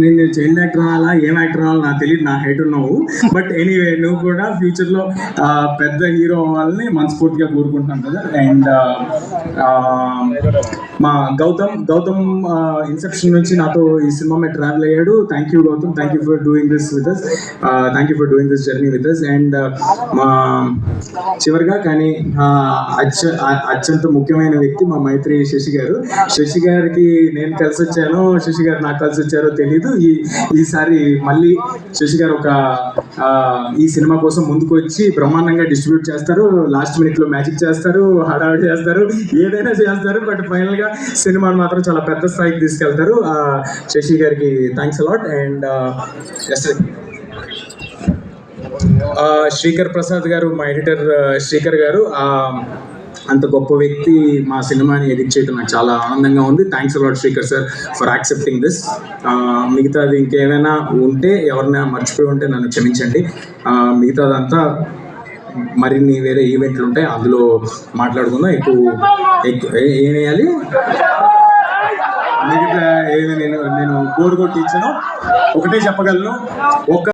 నేను child actor అవ్వాలా ఏం యాక్టర్ అవ్వాలో నాకు తెలియదు, నా హైట్ ఉన్నావు. బట్ ఎనీవే నువ్వు కూడా ఫ్యూచర్లో పెద్ద హీరో అవ్వాలని మనస్ఫూర్తిగా కోరుకుంటున్నాను కదా. అండ్ మా గౌతమ్ ఇన్సెప్షన్ నుంచి నాతో ఈ సినిమా మీద ట్రావెల్ అయ్యాడు. Thank you Gautam, thank you for doing this with us, thank you for doing this journey with us. And మా చివరిగా కానీ అత్యంత ముఖ్యమైన వ్యక్తి మా మైత్రి శశి గారు. శశి గారికి నేను కలిసి వచ్చాను, శశి గారు నాకు కలిసి వచ్చారో తెలీదు. ఈసారి మళ్ళీ శశి గారు ఈ సినిమా కోసం ముందుకు వచ్చి బ్రహ్మాండంగా డిస్ట్రిబ్యూట్ చేస్తారు, లాస్ట్ మినిట్లో మ్యాజిక్ చేస్తారు, హడావిడి చేస్తారు, ఏదైనా చేస్తారు. బట్ ఫైనల్గా సినిమాని మాత్రం చాలా పెద్ద స్థాయికి తీసుకెళ్తారు. శశి గారికి thanks a lot. And Srikar Prasad గారు, మా ఎడిటర్ శ్రీకర్ గారు, అంత గొప్ప వ్యక్తి మా సినిమాని ఎడిట్ చేయడం నాకు చాలా ఆనందంగా ఉంది. Thanks a lot Srikar sir for accepting this. మిగతాది ఇంకేమైనా ఉంటే, ఎవరైనా మర్చిపోయి ఉంటే నన్ను క్షమించండి. మిగతాదంతా మరిన్ని వేరే ఈవెంట్లు ఉంటాయి, అందులో మాట్లాడుకుందాం. ఏం వేయాలి మిగతా నేను బోర్డు కొట్టి ఇచ్చాను. ఒకటే చెప్పగలను,